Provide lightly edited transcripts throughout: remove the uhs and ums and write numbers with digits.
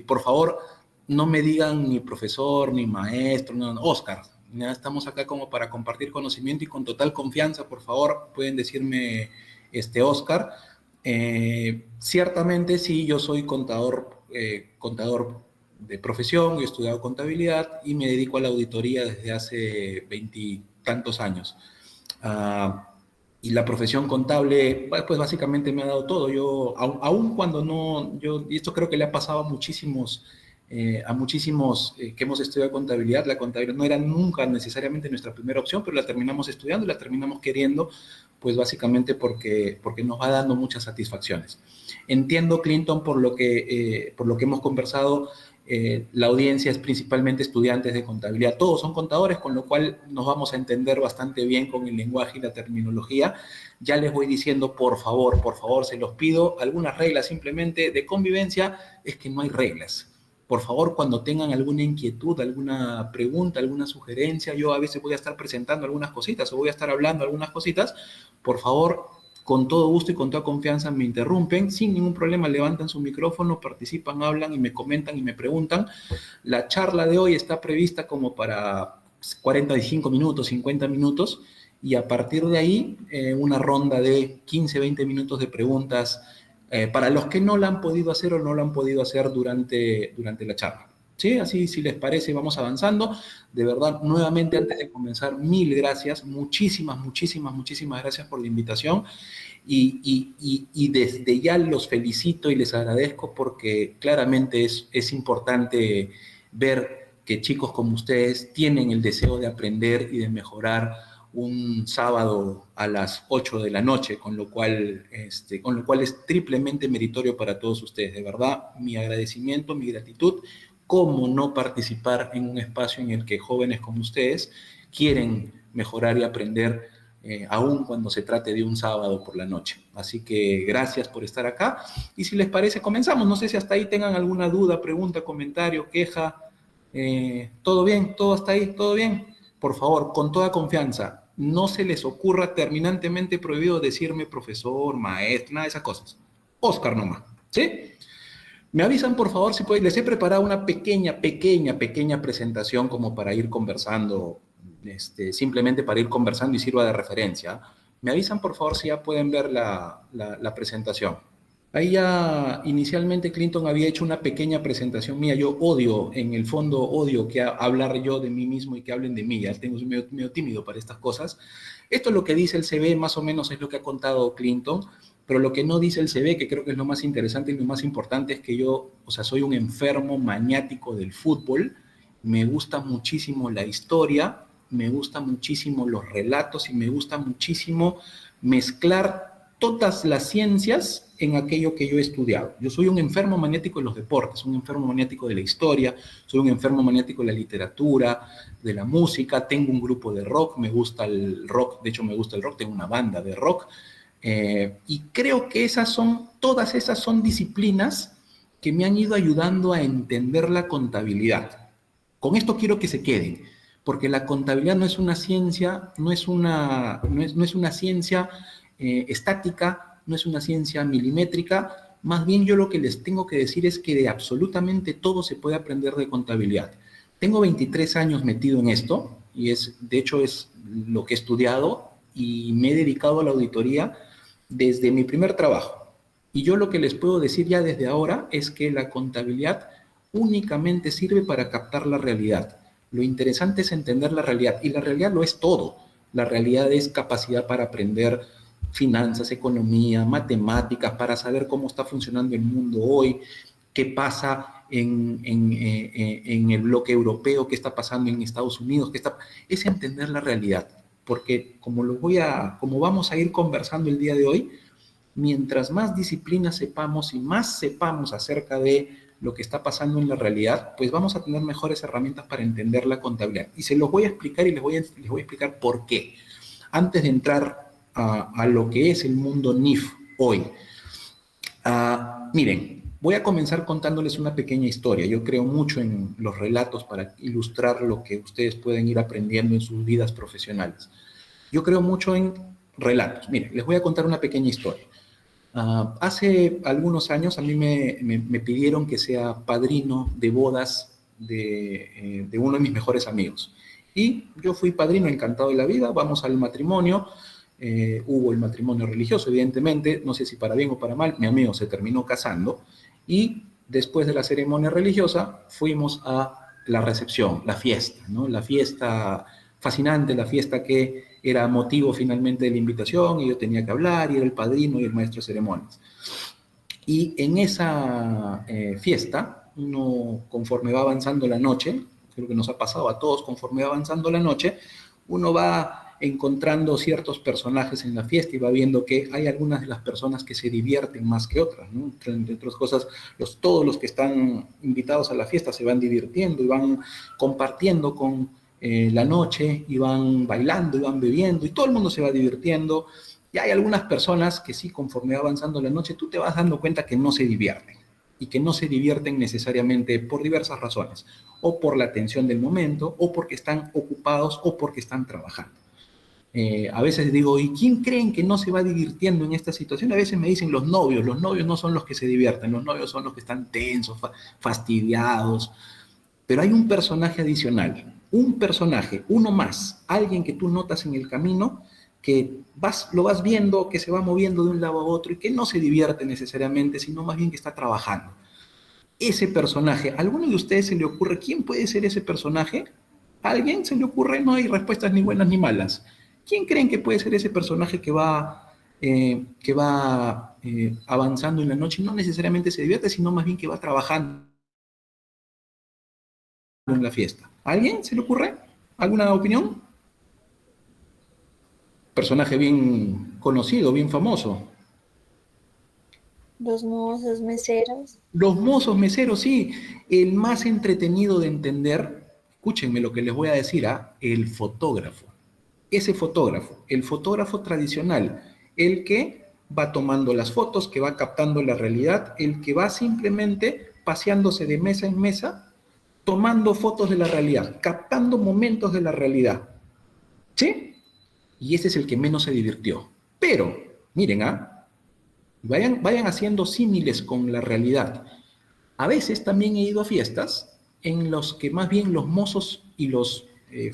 por favor, no me digan ni profesor, ni maestro, no, no, Oscar. Ya estamos acá como para compartir conocimiento y con total confianza, por favor, pueden decirme Oscar. Ciertamente sí, yo soy contador de profesión, he estudiado contabilidad y me dedico a la auditoría desde hace veintitantos años. Y la profesión contable, pues básicamente me ha dado todo. Yo, aun cuando no, y esto creo que le ha pasado a muchísimos que hemos estudiado contabilidad, la contabilidad no era nunca necesariamente nuestra primera opción, pero la terminamos estudiando y la terminamos queriendo, pues básicamente porque nos va dando muchas satisfacciones. Entiendo, Clinton, por lo que hemos conversado, la audiencia es principalmente estudiantes de contabilidad. Todos son contadores, con lo cual nos vamos a entender bastante bien con el lenguaje y la terminología. Ya les voy diciendo, por favor, se los pido, algunas reglas simplemente de convivencia, es que no hay reglas. Por favor, cuando tengan alguna inquietud, alguna pregunta, alguna sugerencia, yo a veces voy a estar presentando algunas cositas o voy a estar hablando algunas cositas, por favor, con todo gusto y con toda confianza me interrumpen, sin ningún problema levantan su micrófono, participan, hablan y me comentan y me preguntan. La charla de hoy está prevista como para 45 minutos, 50 minutos, y a partir de ahí una ronda de 15, 20 minutos de preguntas para los que no la han podido hacer o no la han podido hacer durante la charla. ¿Sí? Así, si les parece, vamos avanzando. De verdad, nuevamente, antes de comenzar, mil gracias, muchísimas gracias por la invitación y desde ya los felicito y les agradezco porque claramente es importante ver que chicos como ustedes tienen el deseo de aprender y de mejorar un sábado a las 8 de la noche, con lo cual es triplemente meritorio para todos ustedes. De verdad, mi agradecimiento, mi gratitud. ¿Cómo no participar en un espacio en el que jóvenes como ustedes quieren mejorar y aprender, aún cuando se trate de un sábado por la noche? Así que gracias por estar acá. Y si les parece, comenzamos. No sé si hasta ahí tengan alguna duda, pregunta, comentario, queja. ¿Todo bien? ¿Todo hasta ahí? ¿Todo bien? Por favor, con toda confianza, no se les ocurra terminantemente prohibido decirme profesor, maestro, nada de esas cosas. Oscar nomás, ¿sí? Me avisan, por favor, si pueden. Les he preparado una pequeña presentación como para ir conversando, simplemente para ir conversando y sirva de referencia. Me avisan, por favor, si ya pueden ver la presentación. Ahí ya inicialmente Clinton había hecho una pequeña presentación mía. Yo odio, en el fondo odio que hablar yo de mí mismo y que hablen de mí. Ya tengo medio tímido para estas cosas. Esto es lo que dice el CV, más o menos es lo que ha contado Clinton, pero lo que no dice el CV, que creo que es lo más interesante y lo más importante, es que yo, soy un enfermo maniático del fútbol. Me gusta muchísimo la historia, me gustan muchísimo los relatos y me gusta muchísimo mezclar todas las ciencias en aquello que yo he estudiado. Yo soy un enfermo maniático de los deportes, un enfermo maniático de la historia, soy un enfermo maniático de la literatura, de la música, tengo un grupo de rock, me gusta el rock, de hecho me gusta el rock, tengo una banda de rock, y creo que todas esas son disciplinas que me han ido ayudando a entender la contabilidad. Con esto quiero que se queden, porque la contabilidad no es una ciencia, no es una ciencia estática, no es una ciencia milimétrica. Más bien yo lo que les tengo que decir es que de absolutamente todo se puede aprender de contabilidad. Tengo 23 años metido en esto y de hecho es lo que he estudiado y me he dedicado a la auditoría desde mi primer trabajo. Y yo lo que les puedo decir ya desde ahora es que la contabilidad únicamente sirve para captar la realidad. Lo interesante es entender la realidad, y la realidad lo es todo. La realidad es capacidad para aprender finanzas, economía, matemáticas, para saber cómo está funcionando el mundo hoy, qué pasa en el bloque europeo, qué está pasando en Estados Unidos, es entender la realidad. Porque como vamos a ir conversando el día de hoy, mientras más disciplinas sepamos y más sepamos acerca de lo que está pasando en la realidad, pues vamos a tener mejores herramientas para entender la contabilidad. Y se los voy a explicar y les voy a explicar por qué. Antes de entrar a lo que es el mundo NIF hoy. Miren, voy a comenzar contándoles una pequeña historia. Yo creo mucho en los relatos para ilustrar lo que ustedes pueden ir aprendiendo en sus vidas profesionales. Yo creo mucho en relatos. Miren, les voy a contar una pequeña historia. Hace algunos años a mí me pidieron que sea padrino de bodas de uno de mis mejores amigos. Y yo fui padrino, encantado de la vida, vamos al matrimonio. Hubo el matrimonio religioso, evidentemente, no sé si para bien o para mal, mi amigo se terminó casando y después de la ceremonia religiosa fuimos a la recepción, la fiesta, ¿no? La fiesta fascinante, la fiesta que era motivo finalmente de la invitación y yo tenía que hablar y era el padrino y el maestro de ceremonias. Y en esa fiesta, uno conforme va avanzando la noche, creo que nos ha pasado a todos, conforme va avanzando la noche, uno va encontrando ciertos personajes en la fiesta y va viendo que hay algunas de las personas que se divierten más que otras, ¿no? Entre otras cosas, todos los que están invitados a la fiesta se van divirtiendo y van compartiendo con la noche y van bailando y van bebiendo y todo el mundo se va divirtiendo. Y hay algunas personas que sí, conforme va avanzando la noche, tú te vas dando cuenta que no se divierten y que no se divierten necesariamente por diversas razones, o por la tensión del momento, o porque están ocupados, o porque están trabajando. A veces digo, ¿y quién creen que no se va divirtiendo en esta situación? A veces me dicen los novios no son los que se divierten, los novios son los que están tensos, fastidiados, pero hay un personaje adicional, un personaje, uno más, alguien que tú notas en el camino, que lo vas viendo, que se va moviendo de un lado a otro y que no se divierte necesariamente, sino más bien que está trabajando. Ese personaje, ¿a alguno de ustedes se le ocurre quién puede ser ese personaje? ¿A alguien se le ocurre? No hay respuestas ni buenas ni malas. ¿Quién creen que puede ser ese personaje que va avanzando en la noche y no necesariamente se divierte, sino más bien que va trabajando en la fiesta? ¿A alguien se le ocurre? ¿Alguna opinión? Personaje bien conocido, bien famoso. Los mozos, meseros. Los mozos meseros, sí, el más entretenido de entender, escúchenme lo que les voy a decir, el fotógrafo. Ese fotógrafo, el fotógrafo tradicional, el que va tomando las fotos, que va captando la realidad, el que va simplemente paseándose de mesa en mesa, tomando fotos de la realidad, captando momentos de la realidad. ¿Sí? Y ese es el que menos se divirtió. Pero, miren, vayan haciendo símiles con la realidad. A veces también he ido a fiestas en los que más bien los mozos y los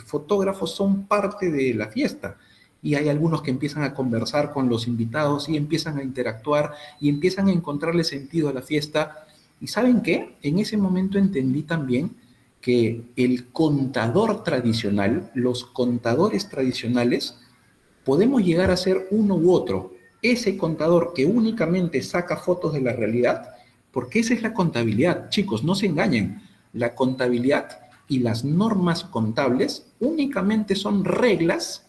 fotógrafos son parte de la fiesta. Y hay algunos que empiezan a conversar con los invitados y empiezan a interactuar y empiezan a encontrarle sentido a la fiesta. ¿Y saben qué? En ese momento entendí también que el contador tradicional, los contadores tradicionales, podemos llegar a ser uno u otro. Ese contador que únicamente saca fotos de la realidad, porque esa es la contabilidad. Chicos, no se engañen. La contabilidad y las normas contables únicamente son reglas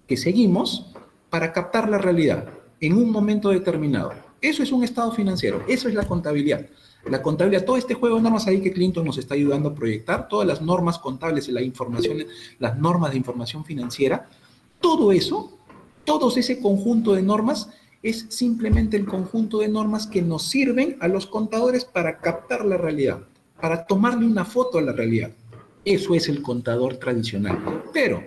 que seguimos para captar la realidad en un momento determinado. Eso es un estado financiero, eso es la contabilidad. La contabilidad, todo este juego de normas ahí que Clinton nos está ayudando a proyectar, todas las normas contables y la información, las normas de información financiera, todo eso, todo ese conjunto de normas es simplemente el conjunto de normas que nos sirven a los contadores para captar la realidad, para tomarle una foto a la realidad. Eso es el contador tradicional. Pero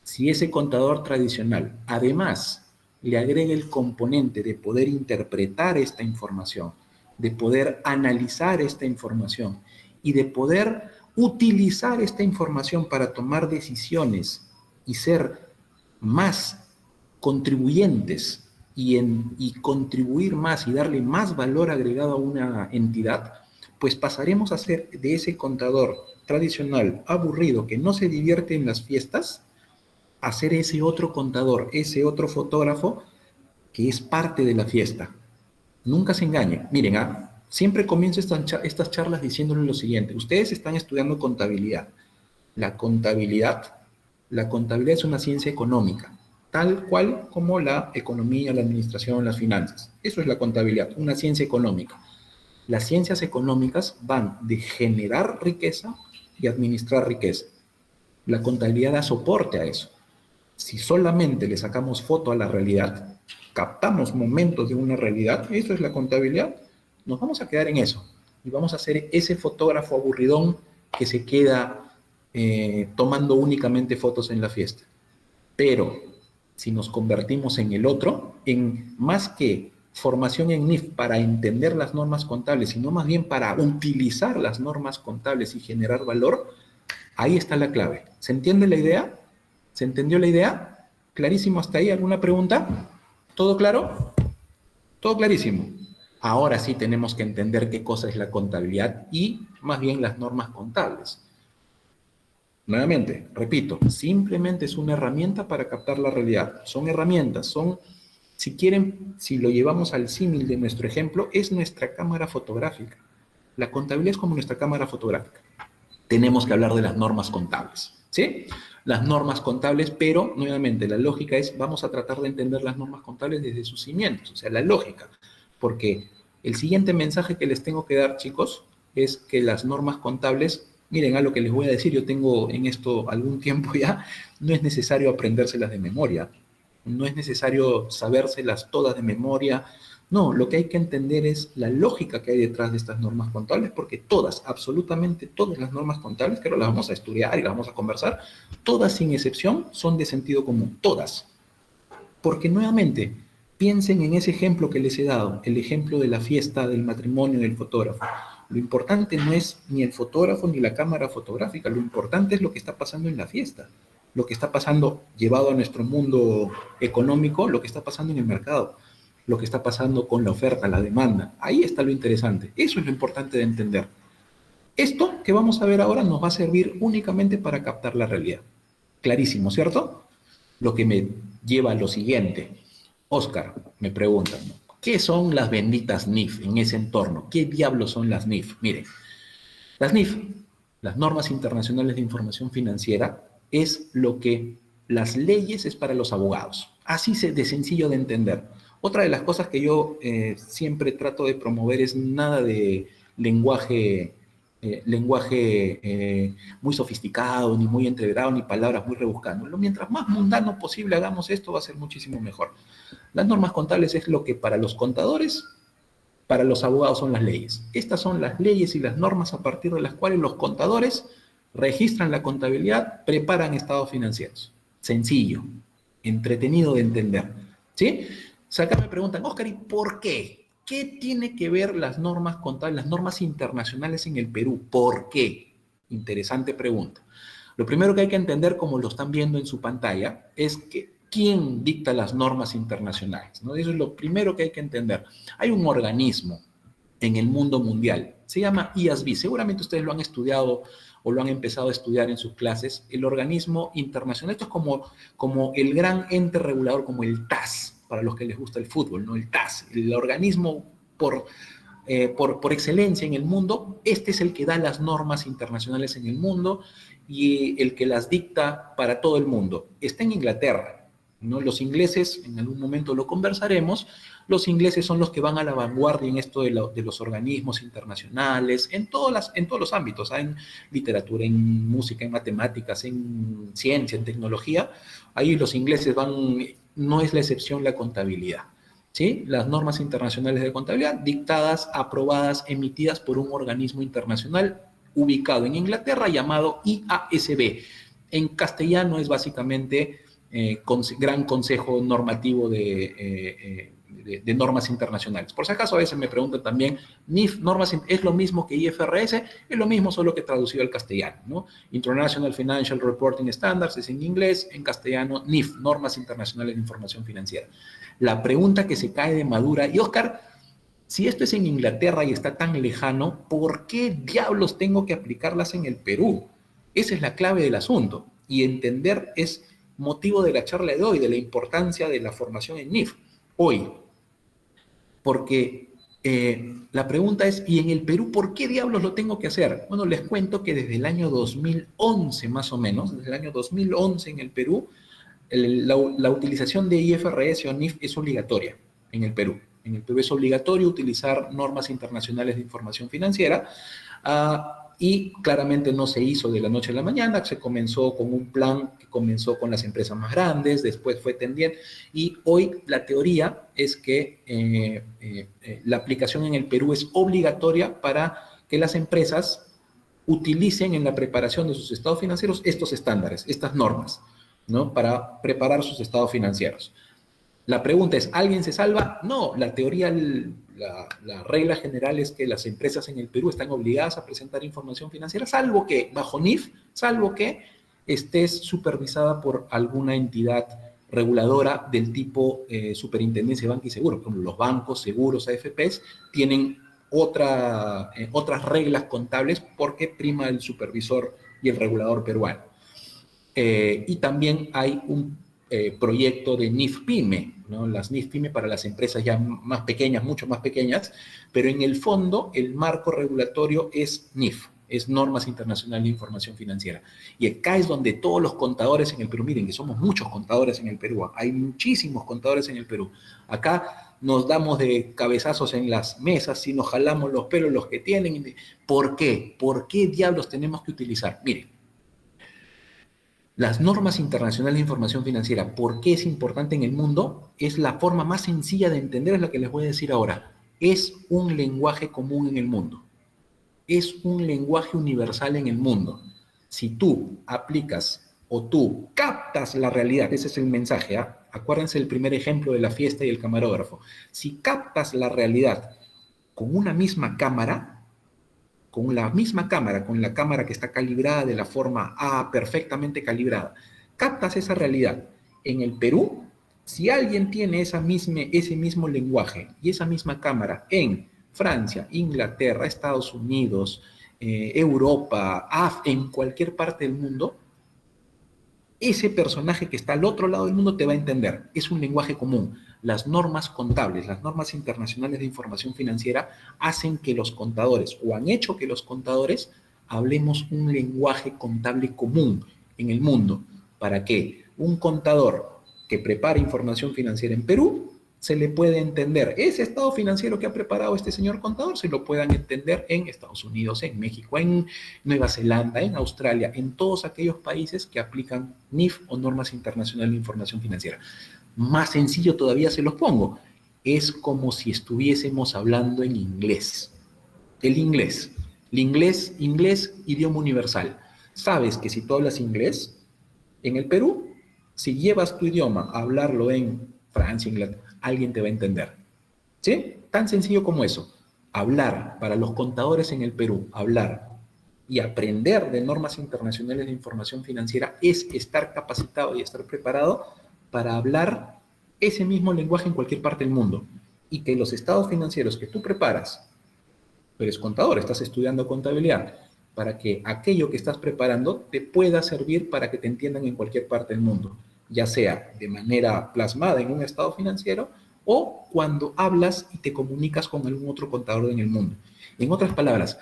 si ese contador tradicional además le agrega el componente de poder interpretar esta información, de poder analizar esta información y de poder utilizar esta información para tomar decisiones y ser más contribuyentes y contribuir más y darle más valor agregado a una entidad, pues pasaremos a ser de ese contador tradicional, aburrido, que no se divierte en las fiestas, a ser ese otro contador, ese otro fotógrafo que es parte de la fiesta. Nunca se engañen. Miren, siempre comienzo estas charlas diciéndoles lo siguiente. Ustedes están estudiando contabilidad. La contabilidad, la contabilidad es una ciencia económica, tal cual como la economía, la administración, las finanzas. Eso es la contabilidad, una ciencia económica. Las ciencias económicas van de generar riqueza y administrar riqueza. La contabilidad da soporte a eso. Si solamente le sacamos foto a la realidad, captamos momentos de una realidad, eso es la contabilidad, nos vamos a quedar en eso. Y vamos a ser ese fotógrafo aburridón que se queda tomando únicamente fotos en la fiesta. Pero si nos convertimos en el otro, en más que formación en NIF para entender las normas contables, sino más bien para utilizar las normas contables y generar valor, ahí está la clave. ¿Se entiende la idea? ¿Se entendió la idea? ¿Clarísimo hasta ahí? ¿Alguna pregunta? ¿Todo claro? Todo clarísimo. Ahora sí tenemos que entender qué cosa es la contabilidad y más bien las normas contables. Nuevamente, repito, simplemente es una herramienta para captar la realidad. Son herramientas, si quieren, si lo llevamos al símil de nuestro ejemplo, es nuestra cámara fotográfica. La contabilidad es como nuestra cámara fotográfica. Tenemos que hablar de las normas contables, ¿sí? Las normas contables, pero nuevamente la lógica es, vamos a tratar de entender las normas contables desde sus cimientos, o sea, la lógica, porque el siguiente mensaje que les tengo que dar, chicos, es que las normas contables, miren a lo que les voy a decir, yo tengo en esto algún tiempo ya, no es necesario aprendérselas de memoria, no es necesario sabérselas todas de memoria. No, lo que hay que entender es la lógica que hay detrás de estas normas contables, porque todas, absolutamente todas las normas contables, que ahora las vamos a estudiar y las vamos a conversar, todas sin excepción son de sentido común, todas. Porque nuevamente, piensen en ese ejemplo que les he dado, el ejemplo de la fiesta, del matrimonio del fotógrafo. Lo importante no es ni el fotógrafo ni la cámara fotográfica, lo importante es lo que está pasando en la fiesta, lo que está pasando llevado a nuestro mundo económico, lo que está pasando en el mercado, lo que está pasando con la oferta, la demanda. Ahí está lo interesante, eso es lo importante de entender. Esto que vamos a ver ahora nos va a servir únicamente para captar la realidad. Clarísimo, ¿cierto? Lo que me lleva a lo siguiente. Oscar, me preguntan, ¿qué son las benditas NIF en ese entorno? ¿Qué diablos son las NIF? Miren, las NIF, las normas internacionales de información financiera, es lo que las leyes es para los abogados. Así de sencillo de entender. Otra de las cosas que yo siempre trato de promover es nada de lenguaje muy sofisticado, ni muy entreverado, ni palabras muy rebuscadas. Mientras más mundano posible hagamos esto, va a ser muchísimo mejor. Las normas contables es lo que para los contadores, para los abogados son las leyes. Estas son las leyes y las normas a partir de las cuales los contadores registran la contabilidad, preparan estados financieros. Sencillo, entretenido de entender. ¿Sí? O sea, acá me preguntan, Oscar, ¿y por qué? ¿Qué tiene que ver las normas contables, las normas internacionales en el Perú? ¿Por qué? Interesante pregunta. Lo primero que hay que entender, como lo están viendo en su pantalla, es que quién dicta las normas internacionales, ¿no? Eso es lo primero que hay que entender. Hay un organismo en el mundo mundial, se llama IASB, seguramente ustedes lo han estudiado o lo han empezado a estudiar en sus clases, el organismo internacional. Esto es como el gran ente regulador, como el TAS, para los que les gusta el fútbol, ¿no? El TAS, el organismo por excelencia en el mundo. Este es el que da las normas internacionales en el mundo y el que las dicta para todo el mundo. Está en Inglaterra, ¿no? Los ingleses, en algún momento lo conversaremos, los ingleses son los que van a la vanguardia en esto de los organismos internacionales, en todos los ámbitos, en literatura, en música, en matemáticas, en ciencia, en tecnología. Ahí los ingleses van, no es la excepción la contabilidad. ¿Sí? Las normas internacionales de contabilidad dictadas, aprobadas, emitidas por un organismo internacional ubicado en Inglaterra llamado IASB. En castellano es básicamente Gran Consejo Normativo de Normas Internacionales. Por si acaso a veces me preguntan también, NIF, normas, ¿es lo mismo que IFRS? Es lo mismo, solo que traducido al castellano, ¿no? International Financial Reporting Standards es en inglés, en castellano NIF, Normas Internacionales de Información Financiera. La pregunta que se cae de madura, y Oscar, si esto es en Inglaterra y está tan lejano, ¿por qué diablos tengo que aplicarlas en el Perú? Esa es la clave del asunto. Y entender es motivo de la charla de hoy, de la importancia de la formación en NIF. Hoy, porque la pregunta es, ¿y en el Perú por qué diablos lo tengo que hacer? Bueno, les cuento que desde el año 2011 más o menos, desde el año 2011 en el Perú, la utilización de IFRS o NIF es obligatoria en el Perú. En el Perú es obligatorio utilizar normas internacionales de información financiera y claramente no se hizo de la noche a la mañana, se comenzó con un plan que comenzó con las empresas más grandes, después fue tendiendo, y hoy la teoría es que la aplicación en el Perú es obligatoria para que las empresas utilicen en la preparación de sus estados financieros estos estándares, estas normas, ¿no? Para preparar sus estados financieros. La pregunta es, ¿alguien se salva? No, la teoría, la regla general es que las empresas en el Perú están obligadas a presentar información financiera, salvo que, bajo NIF, salvo que estés supervisada por alguna entidad reguladora del tipo Superintendencia de Banca y Seguros. Por ejemplo, los bancos, seguros, AFPs, tienen otras reglas contables porque prima el supervisor y el regulador peruano. Y también hay un proyecto de NIF-PYME, ¿no? Las NIF-PYME para las empresas ya más pequeñas, mucho más pequeñas, pero en el fondo el marco regulatorio es NIF, es Normas Internacionales de Información Financiera. Y acá es donde todos los contadores en el Perú, miren que somos muchos contadores en el Perú, hay muchísimos contadores en el Perú. Acá nos damos de cabezazos en las mesas y nos jalamos los pelos los que tienen. ¿Por qué? ¿Por qué diablos tenemos que utilizar? Miren, las normas internacionales de información financiera, ¿por qué es importante en el mundo? Es la forma más sencilla de entender, es la que les voy a decir ahora. Es un lenguaje común en el mundo. Es un lenguaje universal en el mundo. Si tú aplicas o tú captas la realidad, ese es el mensaje, ¿eh? Acuérdense el primer ejemplo de la fiesta y el camarógrafo. Si captas la realidad con una misma cámara, con la misma cámara, con la cámara que está calibrada de la forma A, perfectamente calibrada, captas esa realidad. En el Perú, si alguien tiene ese mismo lenguaje y esa misma cámara en Francia, Inglaterra, Estados Unidos, Europa, en cualquier parte del mundo, ese personaje que está al otro lado del mundo te va a entender. Es un lenguaje común. Las normas contables, las normas internacionales de información financiera hacen que los contadores, o han hecho que los contadores, hablemos un lenguaje contable común en el mundo. ¿Para qué? Un contador que prepara información financiera en Perú se le puede entender. Ese estado financiero que ha preparado este señor contador se lo puedan entender en Estados Unidos, en México, en Nueva Zelanda, en Australia, en todos aquellos países que aplican NIF o normas internacionales de información financiera. Más sencillo todavía se los pongo. Es como si estuviésemos hablando en inglés. El inglés, idioma universal. Sabes que si tú hablas inglés en el Perú, si llevas tu idioma a hablarlo en Francia, Inglaterra, alguien te va a entender. ¿Sí? Tan sencillo como eso. Hablar, para los contadores en el Perú, hablar y aprender de normas internacionales de información financiera es estar capacitado y estar preparado para hablar ese mismo lenguaje en cualquier parte del mundo. Y que los estados financieros que tú preparas, tú eres contador, estás estudiando contabilidad, para que aquello que estás preparando te pueda servir para que te entiendan en cualquier parte del mundo, ya sea de manera plasmada en un estado financiero o cuando hablas y te comunicas con algún otro contador en el mundo. En otras palabras,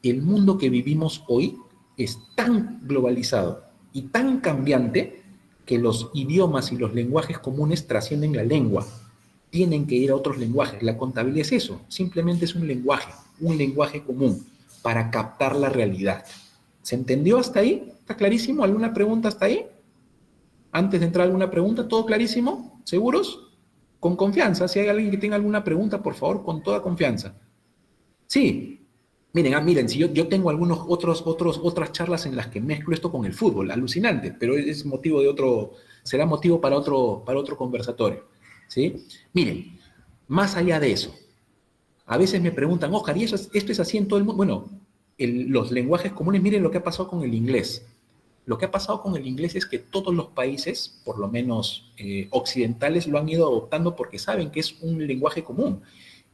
el mundo que vivimos hoy es tan globalizado y tan cambiante que los idiomas y los lenguajes comunes trascienden la lengua. Tienen que ir a otros lenguajes. La contabilidad es eso, simplemente es un lenguaje común para captar la realidad. ¿Se entendió hasta ahí? ¿Está clarísimo? ¿Alguna pregunta hasta ahí? Antes de entrar alguna pregunta, ¿todo clarísimo? ¿Seguros? Con confianza. Si hay alguien que tenga alguna pregunta, por favor, con toda confianza. Sí. Miren, si yo tengo otras charlas en las que mezclo esto con el fútbol, alucinante, pero es motivo de será motivo para otro conversatorio. ¿Sí? Miren, más allá de eso, a veces me preguntan, Oscar, ¿y esto es así en todo el mundo? Bueno, los lenguajes comunes, miren lo que ha pasado con el inglés. Lo que ha pasado con el inglés es que todos los países, por lo menos occidentales, lo han ido adoptando porque saben que es un lenguaje común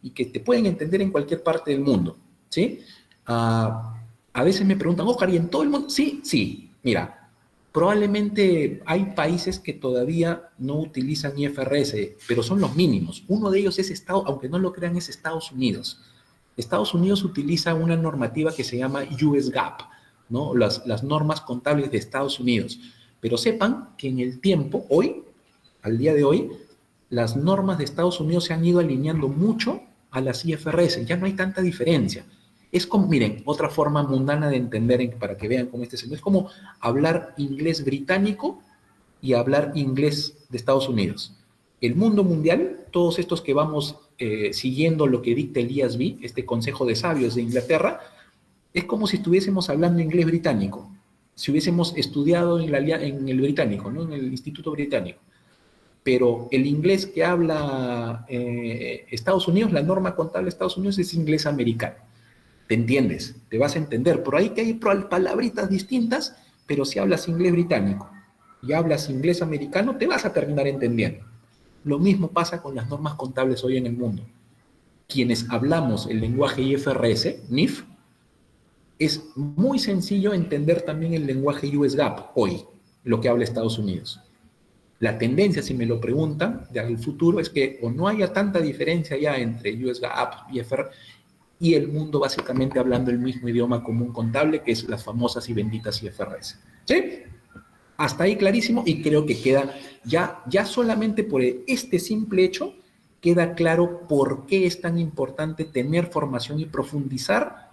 y que te pueden entender en cualquier parte del mundo, ¿sí? A veces me preguntan, Oscar, ¿y en todo el mundo? Sí, sí. Mira, probablemente hay países que todavía no utilizan IFRS, pero son los mínimos. Uno de ellos es aunque no lo crean, es Estados Unidos. Estados Unidos utiliza una normativa que se llama US GAAP, ¿no? Las normas contables de Estados Unidos. Pero sepan que en el tiempo, hoy, al día de hoy, las normas de Estados Unidos se han ido alineando mucho a las IFRS. Ya no hay tanta diferencia. Es como, miren, otra forma mundana de entender, para que vean cómo es como hablar inglés británico y hablar inglés de Estados Unidos. El mundo mundial, todos estos que vamos siguiendo lo que dicta el IASB, este Consejo de Sabios de Inglaterra, es como si estuviésemos hablando inglés británico, si hubiésemos estudiado en el británico, ¿no? En el Instituto Británico. pero el inglés que habla Estados Unidos, la norma contable de Estados Unidos es inglés americano. ¿Te entiendes? Te vas a entender. Por ahí que hay palabritas distintas, pero si hablas inglés británico y hablas inglés americano, te vas a terminar entendiendo. Lo mismo pasa con las normas contables hoy en el mundo. Quienes hablamos el lenguaje IFRS, NIF, es muy sencillo entender también el lenguaje US GAAP hoy, lo que habla Estados Unidos. La tendencia, si me lo preguntan, del futuro es que o no haya tanta diferencia ya entre US GAAP y IFRS y el mundo básicamente hablando el mismo idioma común contable, que es las famosas y benditas IFRS. ¿Sí? Hasta ahí clarísimo, y creo que queda ya solamente por este simple hecho, queda claro por qué es tan importante tener formación y profundizar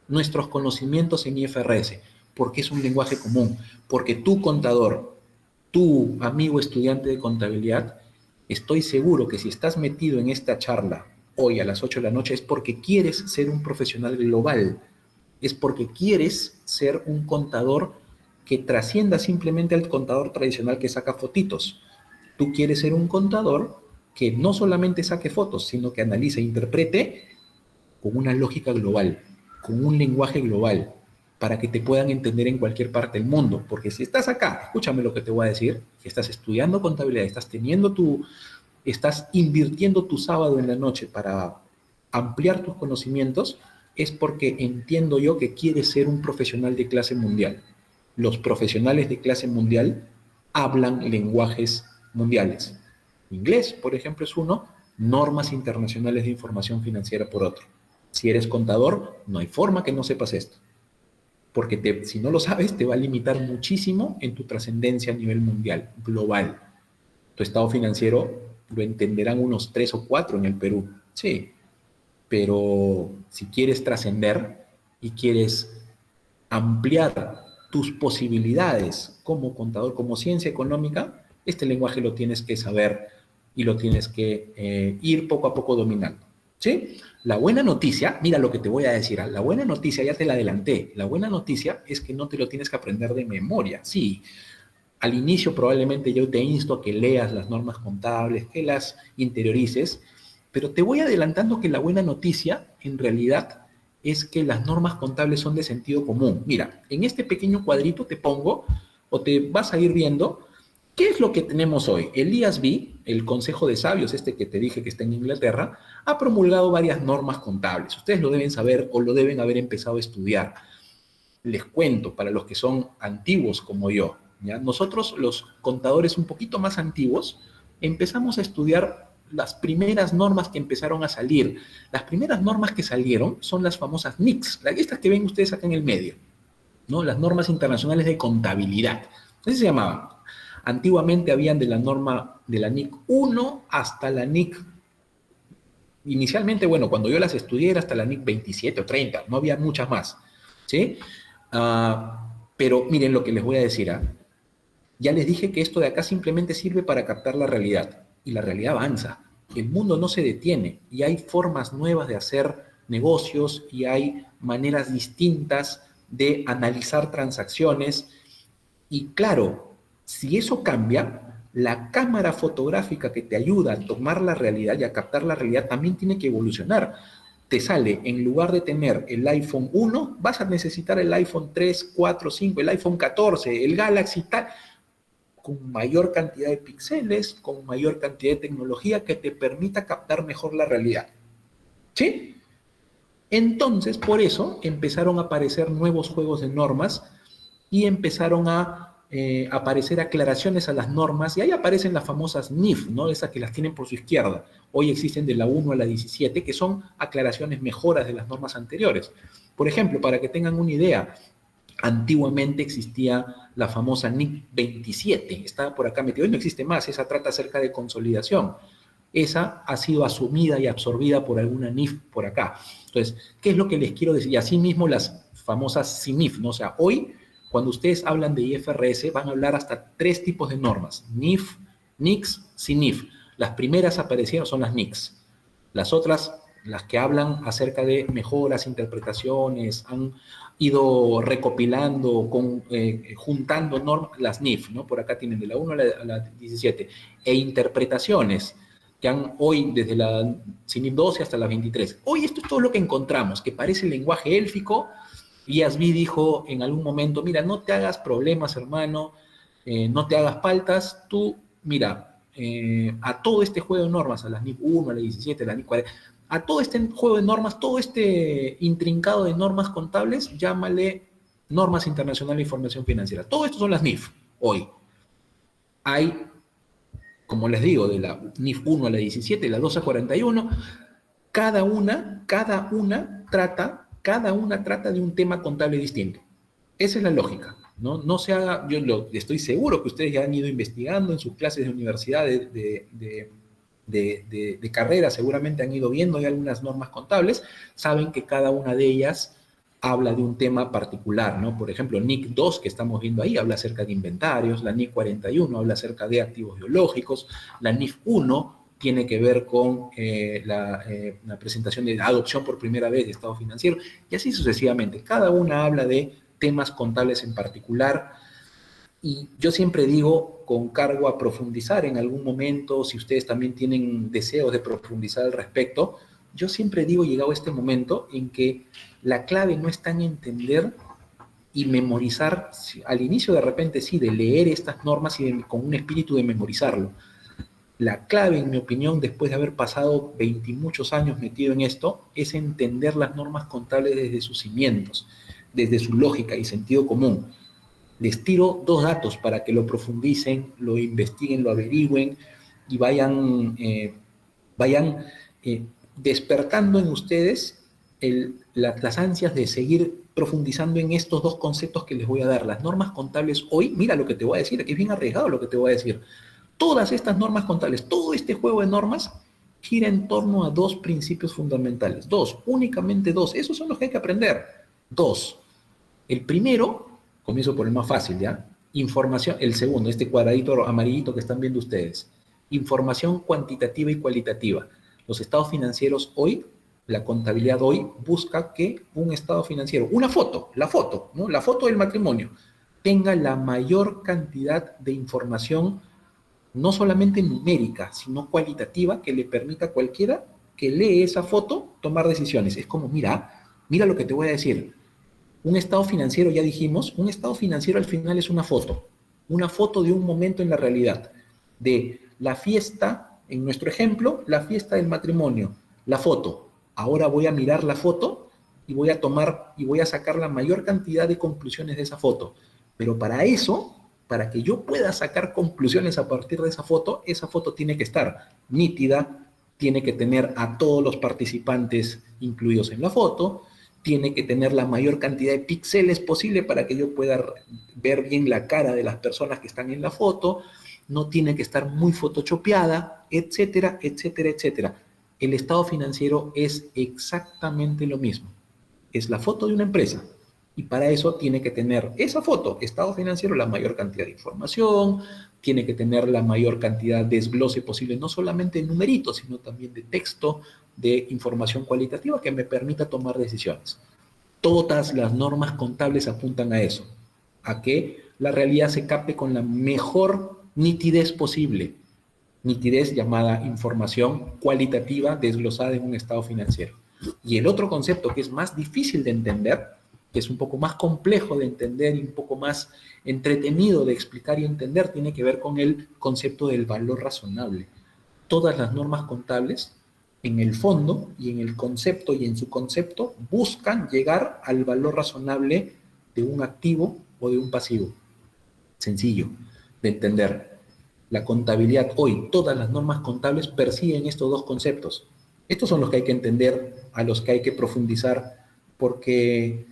nuestros conocimientos en IFRS, porque es un lenguaje común, porque tu contador, tu amigo estudiante de contabilidad, estoy seguro que si estás metido en esta charla hoy a las 8 de la noche es porque quieres ser un profesional global, es porque quieres ser un contador que trascienda simplemente al contador tradicional que saca fotitos. Tú quieres ser un contador que no solamente saque fotos, sino que analice e interprete con una lógica global, con un lenguaje global, para que te puedan entender en cualquier parte del mundo. Porque si estás acá, escúchame lo que te voy a decir, que estás estudiando contabilidad, estás invirtiendo tu sábado en la noche para ampliar tus conocimientos, es porque entiendo yo que quieres ser un profesional de clase mundial. Los profesionales de clase mundial hablan lenguajes mundiales. Inglés, por ejemplo, es uno, normas internacionales de información financiera por otro. Si eres contador, no hay forma que no sepas esto, porque si no lo sabes, te va a limitar muchísimo en tu trascendencia a nivel mundial, global. Tu estado financiero lo entenderán unos 3 o 4 en el Perú, sí, pero si quieres trascender y quieres ampliar tus posibilidades como contador, como ciencia económica, este lenguaje lo tienes que saber y lo tienes que ir poco a poco dominando, ¿sí? La buena noticia, mira lo que te voy a decir, la buena noticia ya te la adelanté, la buena noticia es que no te lo tienes que aprender de memoria, sí. Al inicio probablemente yo te insto a que leas las normas contables, que las interiorices, pero te voy adelantando que la buena noticia en realidad es que las normas contables son de sentido común. Mira, en este pequeño cuadrito te pongo, o te vas a ir viendo, ¿qué es lo que tenemos hoy? El IASB, el Consejo de Sabios, este que te dije que está en Inglaterra, ha promulgado varias normas contables. Ustedes lo deben saber o lo deben haber empezado a estudiar. Les cuento, para los que son antiguos como yo, ¿ya? Nosotros, los contadores un poquito más antiguos, empezamos a estudiar las primeras normas que empezaron a salir. Las primeras normas que salieron son las famosas NICS, estas que ven ustedes acá en el medio, ¿no? Las normas internacionales de contabilidad. Así se llamaban. Antiguamente habían de la norma de la NIC 1 hasta la NIC, inicialmente, bueno, cuando yo las estudié era hasta la NIC 27 o 30, no había muchas más, ¿sí? Pero miren lo que les voy a decir, ¿ah? Ya les dije que esto de acá simplemente sirve para captar la realidad, y la realidad avanza. El mundo no se detiene, y hay formas nuevas de hacer negocios, y hay maneras distintas de analizar transacciones, y claro, si eso cambia, la cámara fotográfica que te ayuda a tomar la realidad y a captar la realidad también tiene que evolucionar. Te sale, en lugar de tener el iPhone 1, vas a necesitar el iPhone 3, 4, 5, el iPhone 14, el Galaxy tal, con mayor cantidad de píxeles, con mayor cantidad de tecnología que te permita captar mejor la realidad. ¿Sí? Entonces, por eso empezaron a aparecer nuevos juegos de normas y empezaron a aparecer aclaraciones a las normas, y ahí aparecen las famosas NIF, ¿no? Esas que las tienen por su izquierda. Hoy existen de la 1 a la 17, que son aclaraciones, mejoras de las normas anteriores. Por ejemplo, para que tengan una idea, antiguamente existía la famosa NIC 27, estaba por acá metida, hoy no existe más, esa trata acerca de consolidación. Esa ha sido asumida y absorbida por alguna NIF por acá. Entonces, ¿qué es lo que les quiero decir? Y asimismo las famosas CINIF, ¿no? O sea, hoy, cuando ustedes hablan de IFRS, van a hablar hasta 3 tipos de normas: NIF, NICS, CINIF. Las primeras aparecieron son las NICS. Las otras las que hablan acerca de mejoras, interpretaciones, han ido recopilando, juntando normas, las NIF, ¿no? Por acá tienen de la 1 a la 17, e interpretaciones que han hoy desde la CINIF 12 hasta la 23. Hoy esto es todo lo que encontramos, que parece lenguaje élfico. Yasby dijo en algún momento, mira, no te hagas problemas, hermano, no te hagas paltas, tú, mira, a todo este juego de normas, a las NIF 1, a la 17, a la NIF 40, a todo este juego de normas, todo este intrincado de normas contables, llámale normas internacionales de información financiera. Todo esto son las NIF hoy. Hay, como les digo, de la NIF 1 a la 17, la 2 a 41, cada una trata de un tema contable distinto. Esa es la lógica, ¿no? No se haga, estoy seguro que ustedes ya han ido investigando en sus clases de universidad, de carrera, seguramente han ido viendo ya algunas normas contables, saben que cada una de ellas habla de un tema particular, ¿no? Por ejemplo, NIC 2, que estamos viendo ahí, habla acerca de inventarios, la NIC 41 habla acerca de activos biológicos, la NIF 1 tiene que ver con la presentación de adopción por primera vez de estado financiero, y así sucesivamente. Cada una habla de temas contables en particular, y yo siempre digo, con cargo a profundizar en algún momento, si ustedes también tienen deseos de profundizar al respecto, yo siempre digo, llegado a este momento, en que la clave no está en entender y memorizar, al inicio de repente sí, de leer estas normas y con un espíritu de memorizarlo. La clave, en mi opinión, después de haber pasado 20 y muchos años metido en esto, es entender las normas contables desde sus cimientos, desde su lógica y sentido común. Les tiro dos datos para que lo profundicen, lo investiguen, lo averigüen y vayan despertando en ustedes las ansias de seguir profundizando en estos dos conceptos que les voy a dar. Las normas contables hoy, mira lo que te voy a decir, que es bien arriesgado lo que te voy a decir. Todas estas normas contables, todo este juego de normas gira en torno a dos principios fundamentales. Dos, únicamente dos. Esos son los que hay que aprender. Dos. El primero, comienzo por el más fácil, ¿ya? Información, el segundo, este cuadradito amarillito que están viendo ustedes. Información cuantitativa y cualitativa. Los estados financieros hoy, la contabilidad hoy, busca que un estado financiero, una foto, la foto, ¿no? La foto del matrimonio, tenga la mayor cantidad de información, no solamente numérica, sino cualitativa, que le permita a cualquiera que lee esa foto tomar decisiones. Es como, mira lo que te voy a decir. Un estado financiero, ya dijimos, un estado financiero al final es una foto de un momento en la realidad, de la fiesta, en nuestro ejemplo, la fiesta del matrimonio, la foto. Ahora voy a mirar la foto y voy a sacar la mayor cantidad de conclusiones de esa foto. Pero para eso, para que yo pueda sacar conclusiones a partir de esa foto tiene que estar nítida, tiene que tener a todos los participantes incluidos en la foto, tiene que tener la mayor cantidad de píxeles posible para que yo pueda ver bien la cara de las personas que están en la foto, no tiene que estar muy photoshopeada, etcétera, etcétera, etcétera. El estado financiero es exactamente lo mismo. Es la foto de una empresa. Y para eso tiene que tener esa foto, estado financiero, la mayor cantidad de información, tiene que tener la mayor cantidad de desglose posible, no solamente de numeritos, sino también de texto, de información cualitativa que me permita tomar decisiones. Todas las normas contables apuntan a eso, a que la realidad se capte con la mejor nitidez posible, nitidez llamada información cualitativa desglosada en un estado financiero. Y el otro concepto que es más difícil de entender, que es un poco más complejo de entender y un poco más entretenido de explicar y entender, tiene que ver con el concepto del valor razonable. Todas las normas contables, en el fondo y en el concepto y en su concepto, buscan llegar al valor razonable de un activo o de un pasivo. Sencillo de entender. La contabilidad hoy, todas las normas contables persiguen estos dos conceptos. Estos son los que hay que entender, a los que hay que profundizar, porque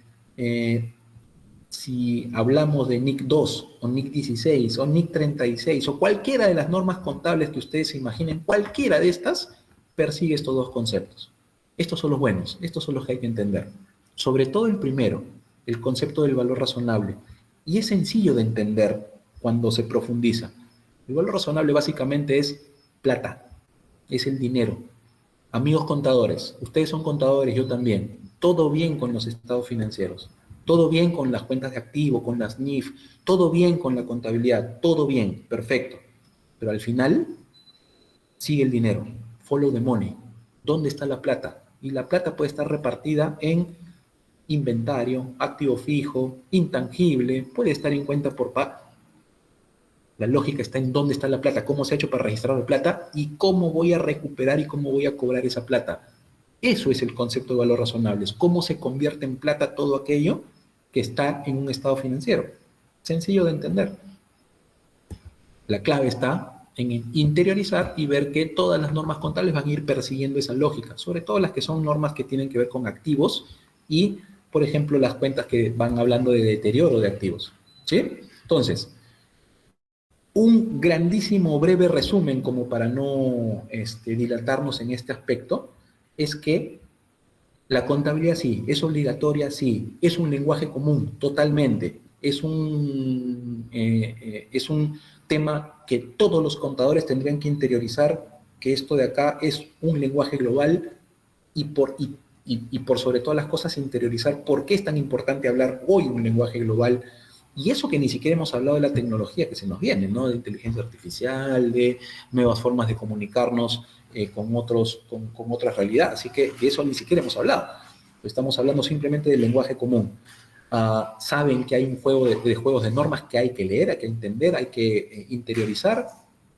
si hablamos de NIC 2 o NIC 16 o NIC 36 o cualquiera de las normas contables que ustedes se imaginen, cualquiera de estas persigue estos dos conceptos. Estos son los buenos, estos son los que hay que entender. Sobre todo el primero, el concepto del valor razonable. Y es sencillo de entender cuando se profundiza. El valor razonable básicamente es plata, es el dinero. Amigos contadores, ustedes son contadores, yo también. Todo bien con los estados financieros, todo bien con las cuentas de activo, con las NIF, todo bien con la contabilidad, todo bien, perfecto. Pero al final sigue el dinero, follow the money. ¿Dónde está la plata? Y la plata puede estar repartida en inventario, activo fijo, intangible, puede estar en cuenta por pago. La lógica está en dónde está la plata, cómo se ha hecho para registrar la plata y cómo voy a recuperar y cómo voy a cobrar esa plata. Eso es el concepto de valor razonable, es cómo se convierte en plata todo aquello que está en un estado financiero. Sencillo de entender. La clave está en interiorizar y ver que todas las normas contables van a ir persiguiendo esa lógica, sobre todo las que son normas que tienen que ver con activos y, por ejemplo, las cuentas que van hablando de deterioro de activos. ¿Sí? Entonces, un grandísimo breve resumen, como para no dilatarnos en este aspecto, es que la contabilidad sí, es obligatoria, sí, es un lenguaje común, totalmente. Es un tema que todos los contadores tendrían que interiorizar, que esto de acá es un lenguaje global y por sobre todas las cosas interiorizar por qué es tan importante hablar hoy un lenguaje global. Y eso que ni siquiera hemos hablado de la tecnología que se nos viene, ¿no? De inteligencia artificial, de nuevas formas de comunicarnos con otras realidades. Así que de eso ni siquiera hemos hablado. Estamos hablando simplemente del lenguaje común. Saben que hay un juego de juegos de normas que hay que leer, hay que entender, hay que interiorizar,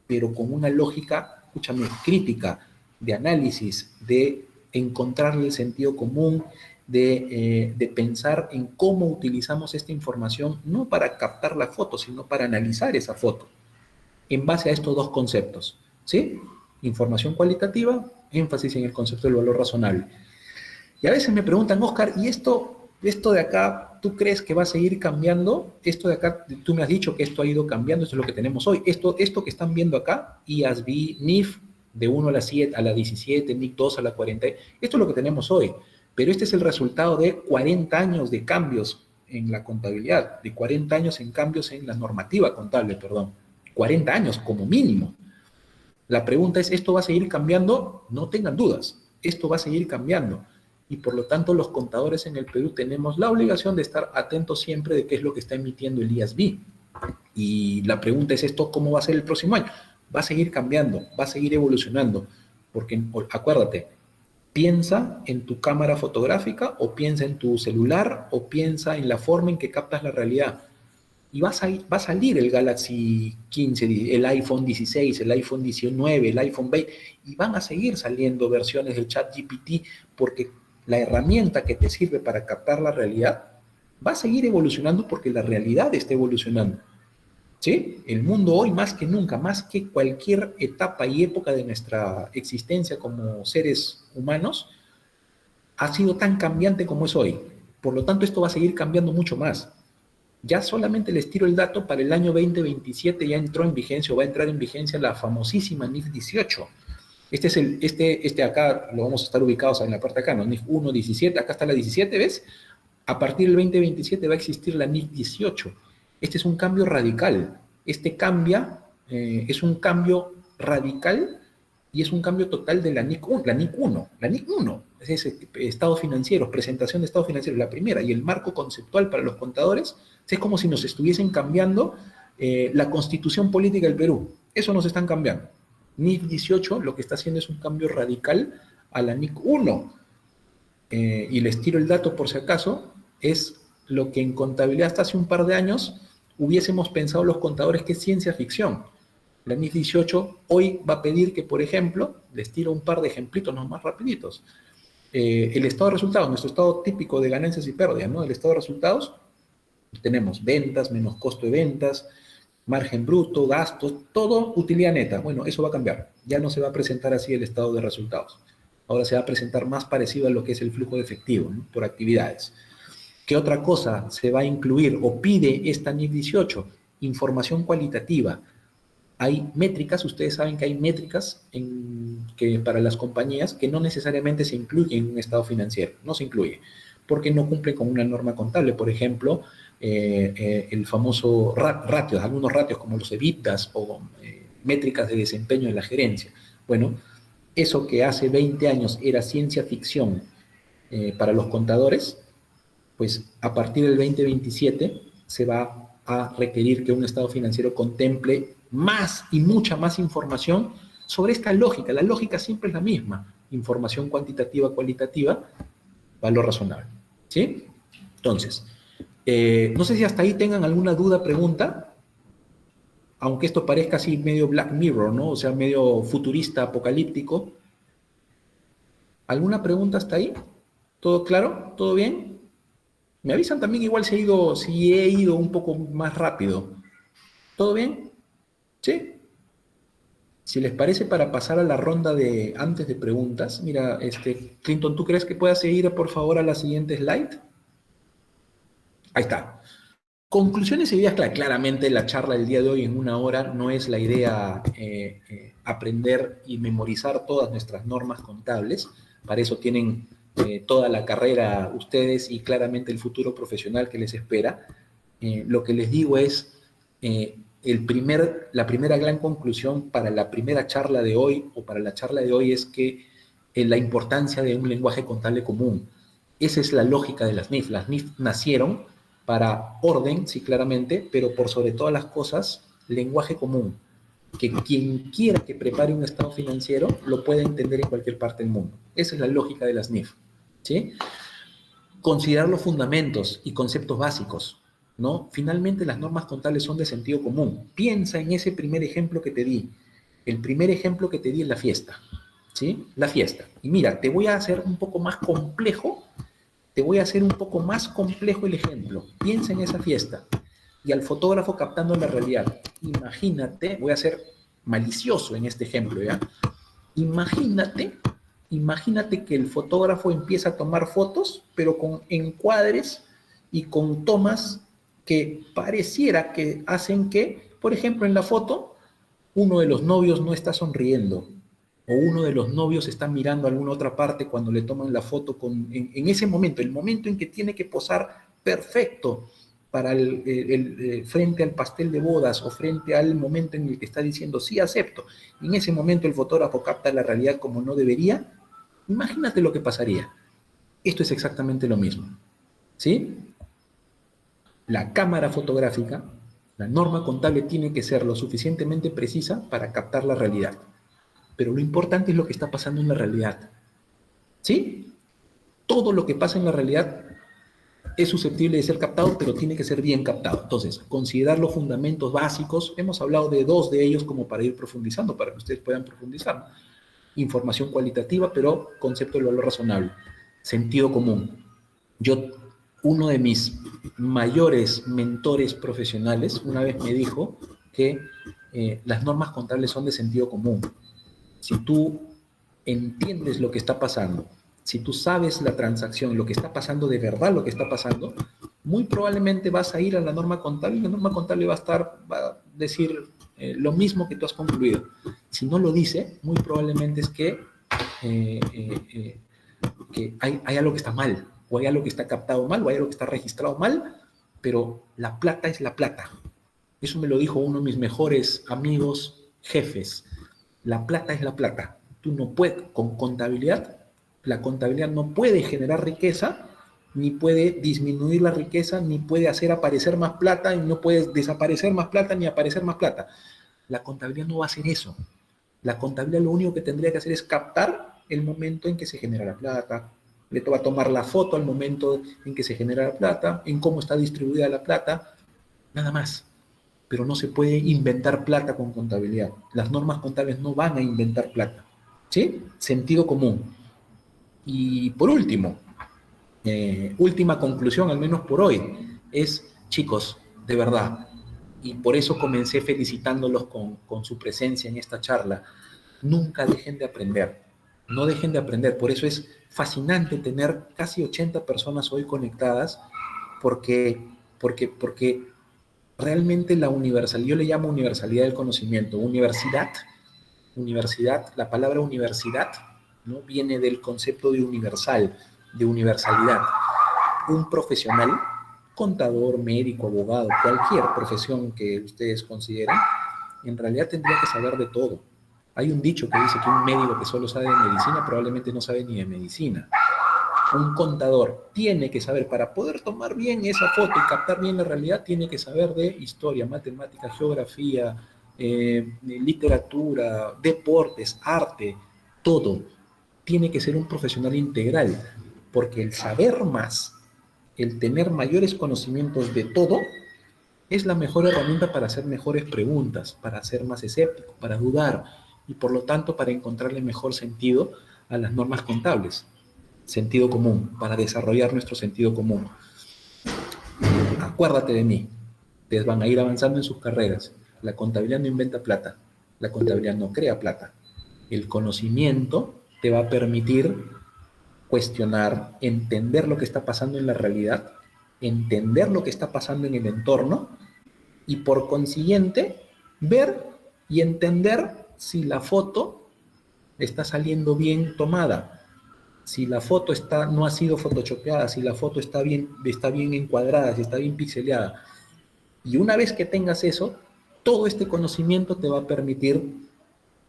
pero con una lógica, escúchame, crítica, de análisis, de encontrarle el sentido común, de pensar en cómo utilizamos esta información, no para captar la foto, sino para analizar esa foto, en base a estos dos conceptos, ¿sí? Información cualitativa, énfasis en el concepto del valor razonable. Y a veces me preguntan, Oscar, ¿y esto de acá, tú crees que va a seguir cambiando? Esto de acá, tú me has dicho que esto ha ido cambiando, esto es lo que tenemos hoy. Esto que están viendo acá, IASB, NIF, de 1 a la 7, a la 17, NIC 2 a la 40, esto es lo que tenemos hoy. Pero este es el resultado de 40 años de cambios en la contabilidad, de 40 años en cambios en la normativa contable, perdón. 40 años como mínimo. La pregunta es, ¿esto va a seguir cambiando? No tengan dudas, esto va a seguir cambiando. Y por lo tanto, los contadores en el Perú tenemos la obligación de estar atentos siempre de qué es lo que está emitiendo el IASB. Y la pregunta es, ¿esto cómo va a ser el próximo año? Va a seguir cambiando, va a seguir evolucionando. Porque acuérdate, piensa en tu cámara fotográfica o piensa en tu celular o piensa en la forma en que captas la realidad. Y va a salir el Galaxy 15, el iPhone 16, el iPhone 19, el iPhone 20, y van a seguir saliendo versiones del ChatGPT porque la herramienta que te sirve para captar la realidad va a seguir evolucionando porque la realidad está evolucionando. ¿Sí? El mundo hoy más que nunca, más que cualquier etapa y época de nuestra existencia como seres humanos, ha sido tan cambiante como es hoy. Por lo tanto, esto va a seguir cambiando mucho más. Ya solamente les tiro el dato, para el año 2027 ya entró en vigencia o va a entrar en vigencia la famosísima NIF 18. Este acá lo vamos a estar ubicados en la parte de acá, ¿no? NIF 1, 17, acá está la 17, ¿ves? A partir del 2027 va a existir la NIF 18. Este es un cambio radical. Es un cambio radical y es un cambio total de la NIC 1. La NIC 1 es estados financieros, presentación de estados financieros, la primera, y el marco conceptual para los contadores. Es como si nos estuviesen cambiando la constitución política del Perú. Eso nos están cambiando. NIC 18 lo que está haciendo es un cambio radical a la NIC 1. Y les tiro el dato por si acaso, es lo que en contabilidad hasta hace un par de años hubiésemos pensado los contadores que es ciencia ficción. La NIF 18 hoy va a pedir que, por ejemplo, les tiro un par de ejemplitos no más rapiditos. El estado de resultados, nuestro estado típico de ganancias y pérdidas, ¿no? El estado de resultados, tenemos ventas, menos costo de ventas, margen bruto, gastos, todo utilidad neta. Bueno, eso va a cambiar. Ya no se va a presentar así el estado de resultados. Ahora se va a presentar más parecido a lo que es el flujo de efectivo, ¿no? Por actividades. ¿Qué otra cosa se va a incluir o pide esta NIF 18? Información cualitativa. Hay métricas, ustedes saben que hay métricas que para las compañías que no necesariamente se incluyen en un estado financiero, no se incluye, porque no cumple con una norma contable. Por ejemplo, el famoso ratios, algunos ratios como los EBITDAs o métricas de desempeño de la gerencia. Bueno, eso que hace 20 años era ciencia ficción para los contadores, pues a partir del 2027 se va a requerir que un estado financiero contemple más y mucha más información sobre esta lógica. La lógica siempre es la misma: información cuantitativa, cualitativa, valor razonable. ¿Sí? Entonces, no sé si hasta ahí tengan alguna duda, pregunta, aunque esto parezca así medio Black Mirror, ¿no? O sea, medio futurista, apocalíptico. ¿Alguna pregunta hasta ahí? ¿Todo claro? ¿Todo bien? Me avisan también igual si he ido un poco más rápido. ¿Todo bien? ¿Sí? Si les parece, para pasar a la ronda de antes de preguntas, mira, Clinton, ¿tú crees que puedas seguir por favor a la siguiente slide? Ahí está. Conclusiones y ideas, claramente la charla del día de hoy en 1 hora no es la idea aprender y memorizar todas nuestras normas contables. Para eso tienen toda la carrera ustedes y claramente el futuro profesional que les espera. Lo que les digo es, la primera gran conclusión para la primera charla de hoy o para la charla de hoy es que la importancia de un lenguaje contable común. Esa es la lógica de las NIF. Las NIF nacieron para orden, sí, claramente, pero por sobre todas las cosas, lenguaje común, que quien quiera que prepare un estado financiero lo puede entender en cualquier parte del mundo. Esa es la lógica de las NIF, ¿sí? Considerar los fundamentos y conceptos básicos, ¿no? Finalmente, las normas contables son de sentido común. Piensa en ese primer ejemplo que te di. El primer ejemplo que te di es la fiesta, ¿sí? La fiesta. Y mira, te voy a hacer un poco más complejo el ejemplo. Piensa en esa fiesta y al fotógrafo captando la realidad. Imagínate, voy a ser malicioso en este ejemplo, ¿ya? Imagínate que el fotógrafo empieza a tomar fotos, pero con encuadres y con tomas que pareciera que hacen que, por ejemplo, en la foto, uno de los novios no está sonriendo, o uno de los novios está mirando a alguna otra parte cuando le toman la foto en ese momento, el momento en que tiene que posar perfecto para frente al pastel de bodas o frente al momento en el que está diciendo sí acepto. Y en ese momento el fotógrafo capta la realidad como no debería. Imagínate lo que pasaría. Esto es exactamente lo mismo, ¿sí? La cámara fotográfica, la norma contable tiene que ser lo suficientemente precisa para captar la realidad. Pero lo importante es lo que está pasando en la realidad, ¿sí? Todo lo que pasa en la realidad es susceptible de ser captado, pero tiene que ser bien captado. Entonces, considerar los fundamentos básicos. Hemos hablado de 2 de ellos como para ir profundizando, para que ustedes puedan profundizar. Información cualitativa, pero concepto del valor razonable. Sentido común. Uno de mis mayores mentores profesionales una vez me dijo que las normas contables son de sentido común. Si tú entiendes lo que está pasando, si tú sabes la transacción, lo que está pasando de verdad, lo que está pasando, muy probablemente vas a ir a la norma contable y la norma contable va a decir lo mismo que tú has concluido. Si no lo dice, muy probablemente es que hay algo que está mal, o hay algo que está captado mal, o hay algo que está registrado mal, pero la plata es la plata. Eso me lo dijo uno de mis mejores amigos jefes. La plata es la plata. Tú no puedes, con contabilidad, la contabilidad no puede generar riqueza, ni puede disminuir la riqueza, ni puede hacer aparecer más plata, y no puede desaparecer más plata, ni aparecer más plata. La contabilidad no va a hacer eso. La contabilidad lo único que tendría que hacer es captar el momento en que se genera la plata, le va a tomar la foto al momento en que se genera la plata, en cómo está distribuida la plata, nada más. Pero no se puede inventar plata con contabilidad. Las normas contables no van a inventar plata. ¿Sí? Sentido común. Y por último, última conclusión, al menos por hoy, es, chicos, de verdad, y por eso comencé felicitándolos con su presencia en esta charla, nunca dejen de aprender, no dejen de aprender. Por eso es fascinante tener casi 80 personas hoy conectadas, porque realmente la universalidad, yo le llamo universalidad del conocimiento, universidad, la palabra universidad, ¿no? Viene del concepto de universal, de universalidad. Un profesional, contador, médico, abogado, cualquier profesión que ustedes consideren, en realidad tendría que saber de todo. Hay un dicho que dice que un médico que solo sabe de medicina probablemente no sabe ni de medicina. Un contador tiene que saber, para poder tomar bien esa foto y captar bien la realidad, tiene que saber de historia, matemática, geografía, literatura, deportes, arte, todo. Tiene que ser un profesional integral, porque el saber más, el tener mayores conocimientos de todo, es la mejor herramienta para hacer mejores preguntas, para ser más escéptico, para dudar y por lo tanto para encontrarle mejor sentido a las normas contables. Sentido común, para desarrollar nuestro sentido común. Acuérdate de mí, ustedes van a ir avanzando en sus carreras. La contabilidad no inventa plata, la contabilidad no crea plata. El conocimiento te va a permitir cuestionar, entender lo que está pasando en la realidad, entender lo que está pasando en el entorno y por consiguiente ver y entender si la foto está saliendo bien tomada, si la foto no ha sido photoshopeada, si la foto está bien encuadrada, si está bien pixeleada. Y una vez que tengas eso, todo este conocimiento te va a permitir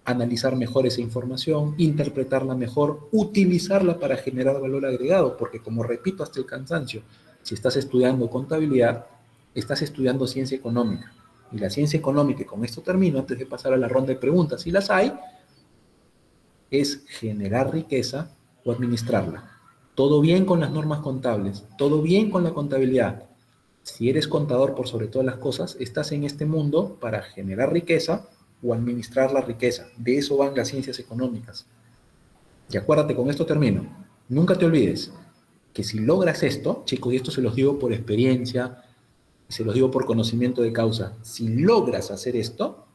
analizar mejor esa información, interpretarla mejor, utilizarla para generar valor agregado, porque como repito hasta el cansancio, si estás estudiando contabilidad, estás estudiando ciencia económica. Y la ciencia económica, y con esto termino, antes de pasar a la ronda de preguntas, si las hay, es generar riqueza o administrarla. Todo bien con las normas contables, todo bien con la contabilidad. Si eres contador por sobre todas las cosas, estás en este mundo para generar riqueza o administrar la riqueza. De eso van las ciencias económicas. Y acuérdate, con esto termino. Nunca te olvides que si logras esto, chicos, y esto se los digo por experiencia, se los digo por conocimiento de causa, si logras hacer esto,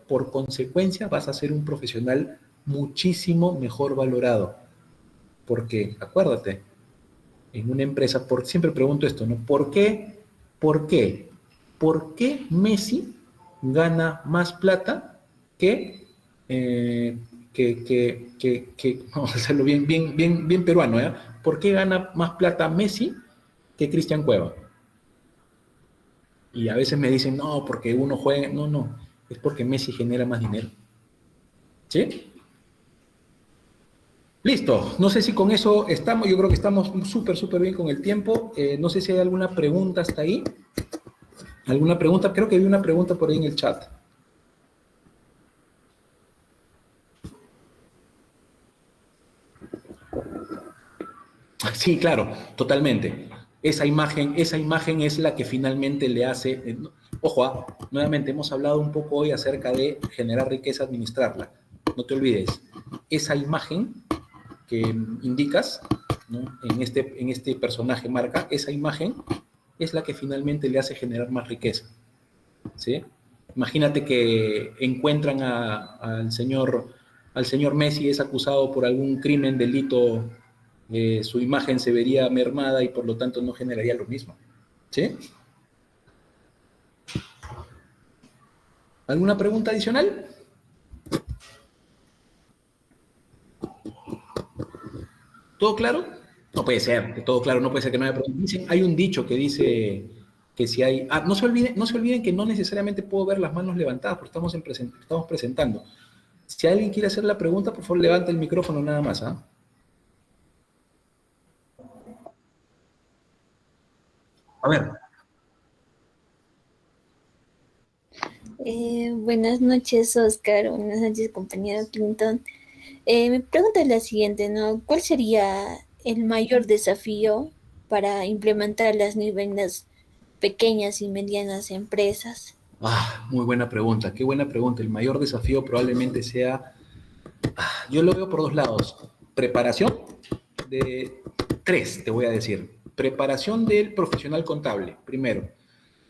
por consecuencia vas a ser un profesional muchísimo mejor valorado. Porque, acuérdate, en una empresa, siempre pregunto esto, ¿no? ¿Por qué? ¿Por qué? ¿Por qué Messi gana más plata que, vamos a hacerlo bien peruano, ¿eh? ¿Por qué gana más plata Messi que Cristian Cueva? Y a veces me dicen, no, porque uno juega, no, es porque Messi genera más dinero. ¿Sí? Listo, no sé si con eso estamos, yo creo que estamos súper bien con el tiempo. No sé si hay alguna pregunta hasta ahí. ¿Alguna pregunta? Creo que vi una pregunta por ahí en el chat. Sí, claro, totalmente. Esa imagen es la que finalmente le hace... Ojo, nuevamente hemos hablado un poco hoy acerca de generar riqueza, administrarla. No te olvides, esa imagen que indicas, ¿no? en este personaje marca, esa imagen es la que finalmente le hace generar más riqueza. ¿Sí? Imagínate que encuentran al señor Messi, es acusado por algún crimen, delito, su imagen se vería mermada y por lo tanto no generaría lo mismo. ¿Sí? ¿Alguna pregunta adicional? ¿Todo claro? No puede ser, que todo claro, no puede ser que no haya preguntas. Hay un dicho que dice que si hay... no se olviden que no necesariamente puedo ver las manos levantadas porque estamos presentando. Si alguien quiere hacer la pregunta, por favor, levante el micrófono nada más. ¿Ah? A ver. Buenas noches, Oscar. Buenas noches, compañero Clinton. Mi pregunta es la siguiente, ¿no? ¿Cuál sería el mayor desafío para implementar las niveles pequeñas y medianas empresas? Muy buena pregunta, qué buena pregunta. El mayor desafío probablemente sea, yo lo veo por dos lados. Preparación de tres, te voy a decir. Preparación del profesional contable, primero.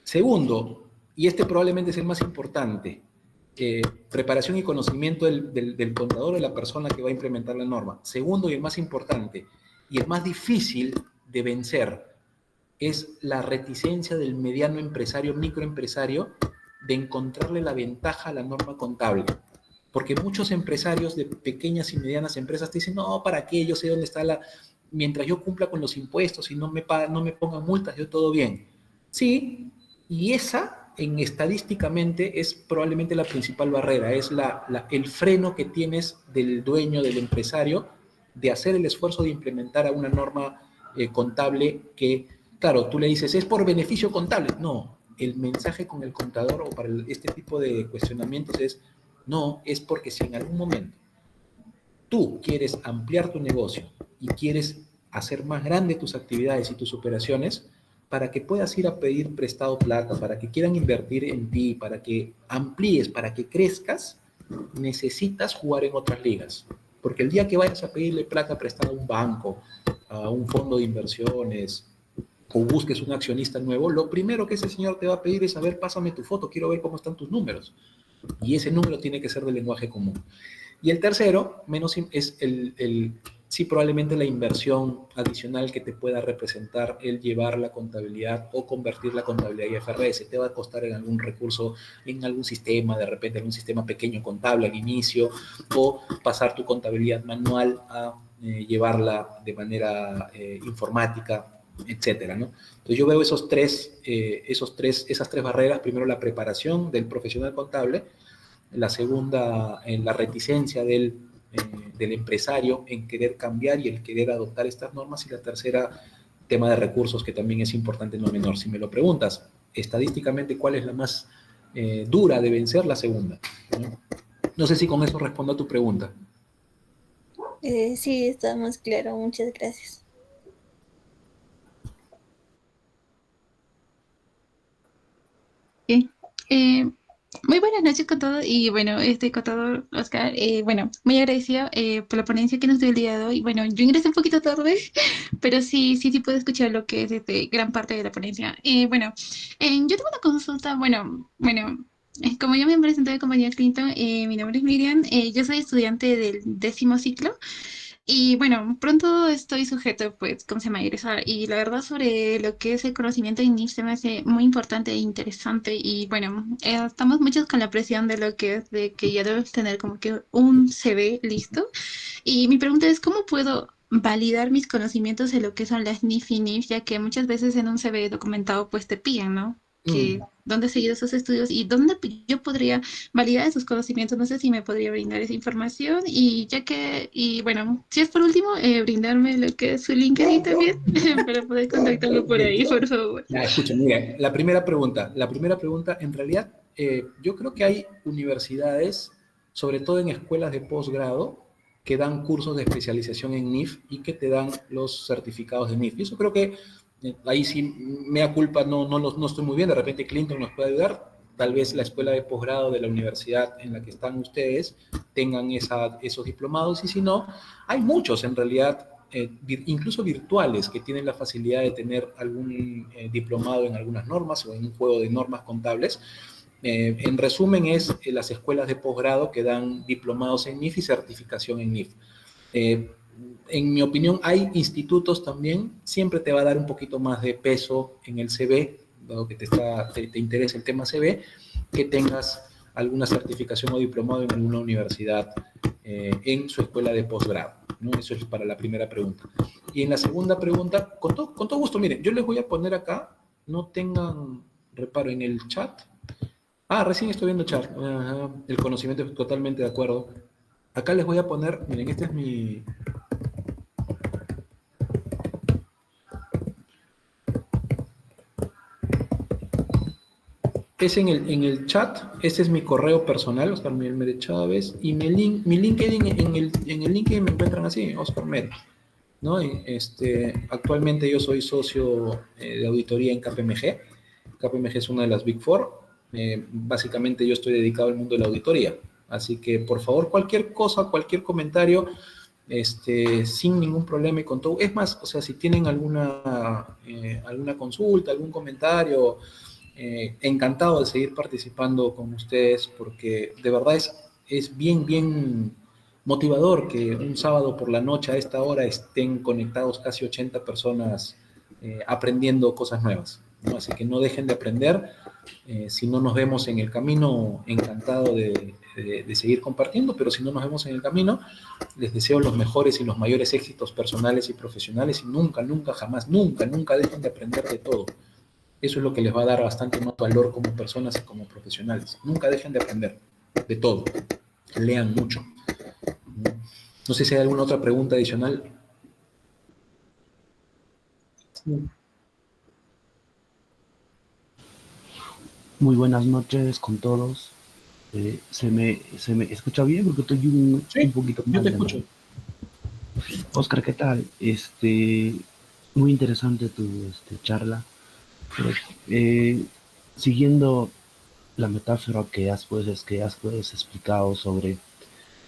Segundo, y este probablemente es el más importante, preparación y conocimiento del contador, de la persona que va a implementar la norma. Segundo, y el más importante, y el más difícil de vencer, es la reticencia del mediano empresario, microempresario, de encontrarle la ventaja a la norma contable. Porque muchos empresarios de pequeñas y medianas empresas te dicen, no, ¿para qué? Yo sé dónde está mientras yo cumpla con los impuestos y no me pongan multas, yo todo bien. Sí, y esa estadísticamente es probablemente la principal barrera, es el freno que tienes del dueño, del empresario, de hacer el esfuerzo de implementar a una norma contable que, claro, tú le dices, es por beneficio contable. No, el mensaje con el contador o para este tipo de cuestionamientos es, no, es porque si en algún momento tú quieres ampliar tu negocio y quieres hacer más grande tus actividades y tus operaciones, para que puedas ir a pedir prestado plata, para que quieran invertir en ti, para que amplíes, para que crezcas, necesitas jugar en otras ligas. Porque el día que vayas a pedirle plata prestada a un banco, a un fondo de inversiones, o busques un accionista nuevo, lo primero que ese señor te va a pedir es, a ver, pásame tu foto, quiero ver cómo están tus números. Y ese número tiene que ser de lenguaje común. Y el tercero, es sí, probablemente la inversión adicional que te pueda representar el llevar la contabilidad o convertir la contabilidad a IFRS. Te va a costar en algún recurso, en algún sistema, de repente algún sistema pequeño contable al inicio, o pasar tu contabilidad manual a llevarla de manera informática, etcétera, ¿no? Entonces yo veo esas tres barreras. Primero, la preparación del profesional contable. La segunda, en la reticencia del empresario en querer cambiar y el querer adoptar estas normas. Y la tercera, tema de recursos, que también es importante no menor. Si me lo preguntas, estadísticamente, ¿cuál es la más dura de vencer? La segunda, ¿no? No sé si con eso respondo a tu pregunta. Sí, está más claro. Muchas gracias. Sí. Eh, Muy buenas noches con todo y bueno, este contador Oscar, bueno, muy agradecido por la ponencia que nos dio el día de hoy. Bueno, yo ingresé un poquito tarde, pero sí puedo escuchar lo que es gran parte de la ponencia. Bueno, yo tengo una consulta, como yo me presenté de compañía Clinton, mi nombre es Miriam, yo soy estudiante del 10º ciclo. Y bueno, pronto estoy sujeto, pues, ¿cómo se llama? A egresar. Y la verdad sobre lo que es el conocimiento de INIF se me hace muy importante e interesante. Y bueno, estamos muchos con la presión de lo que es de que ya debes tener como que un CV listo. Y mi pregunta es, ¿cómo puedo validar mis conocimientos de lo que son las NIF y NIF? Ya que muchas veces en un CV documentado, pues, te piden, ¿no? Que Mm. dónde he seguido esos estudios y dónde yo podría validar esos conocimientos. No sé si me podría brindar esa información y ya que, y bueno, si es por último, brindarme lo que es su LinkedIn también para poder contactarlo por ahí, por favor. Ya, escucha, mira, la primera pregunta, en realidad, yo creo que hay universidades, sobre todo en escuelas de posgrado, que dan cursos de especialización en NIF y que te dan los certificados de NIF. Y eso creo que ahí sí, mea culpa, no estoy muy bien. De repente Clinton nos puede ayudar. Tal vez la escuela de posgrado de la universidad en la que están ustedes tengan esos diplomados, y si no, hay muchos en realidad, incluso virtuales, que tienen la facilidad de tener algún diplomado en algunas normas o en un juego de normas contables. En resumen, es las escuelas de posgrado que dan diplomados en NIF y certificación en NIF. Eh, en mi opinión, hay institutos también, siempre te va a dar un poquito más de peso en el CV, dado que te interesa el tema CV, que tengas alguna certificación o diplomado en alguna universidad en su escuela de posgrado, ¿no? Eso es para la primera pregunta. Y en la segunda pregunta, con todo gusto, miren, yo les voy a poner acá, no tengan reparo en el chat. Ah, recién estoy viendo chat. Ajá, el conocimiento, totalmente de acuerdo. Acá les voy a poner, miren, este es mi... Es en el chat, este es mi correo personal, Oscar Miguel Mérez Chávez, y mi LinkedIn, en el LinkedIn me encuentran así, Oscar Mérez, ¿no? Actualmente yo soy socio de auditoría en KPMG. KPMG es una de las Big Four. Básicamente yo estoy dedicado al mundo de la auditoría. Así que, por favor, cualquier cosa, cualquier comentario, sin ningún problema y con todo. Es más, o sea, si tienen alguna consulta, algún comentario, encantado de seguir participando con ustedes, porque de verdad es bien, bien motivador que un sábado por la noche a esta hora estén conectados casi 80 personas aprendiendo cosas nuevas, ¿no? Así que no dejen de aprender. Si no nos vemos en el camino, encantado de seguir compartiendo, pero si no nos vemos en el camino, les deseo los mejores y los mayores éxitos personales y profesionales, y nunca, nunca, jamás, nunca, nunca dejen de aprender de todo. Eso es lo que les va a dar bastante más valor como personas y como profesionales. Nunca dejen de aprender de todo. Lean mucho. No sé si hay alguna otra pregunta adicional. Muy buenas noches con todos. ¿Se me escucha bien? Porque estoy un Sí, poquito yo te mal de la... escucho. Oscar, ¿qué tal? Muy interesante tu charla. Pero, eh, siguiendo la metáfora que has explicado sobre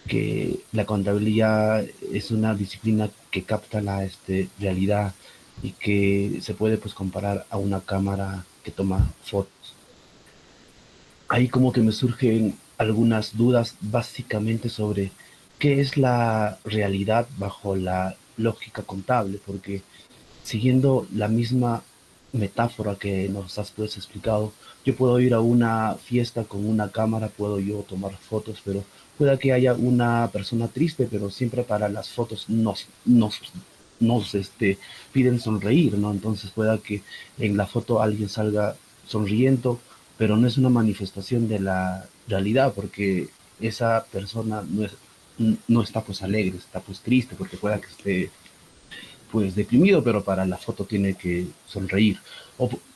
que la contabilidad es una disciplina que capta la realidad y que se puede pues comparar a una cámara que toma fotos. Ahí como que me surgen algunas dudas básicamente sobre qué es la realidad bajo la lógica contable, porque siguiendo la misma metáfora que nos has pues explicado, yo puedo ir a una fiesta con una cámara, puedo yo tomar fotos, pero pueda que haya una persona triste, pero siempre para las fotos nos piden sonreír, ¿no? Entonces pueda que en la foto alguien salga sonriendo, pero no es una manifestación de la realidad, porque esa persona no está pues alegre, está pues triste, porque pueda que esté pues deprimido, pero para la foto tiene que sonreír.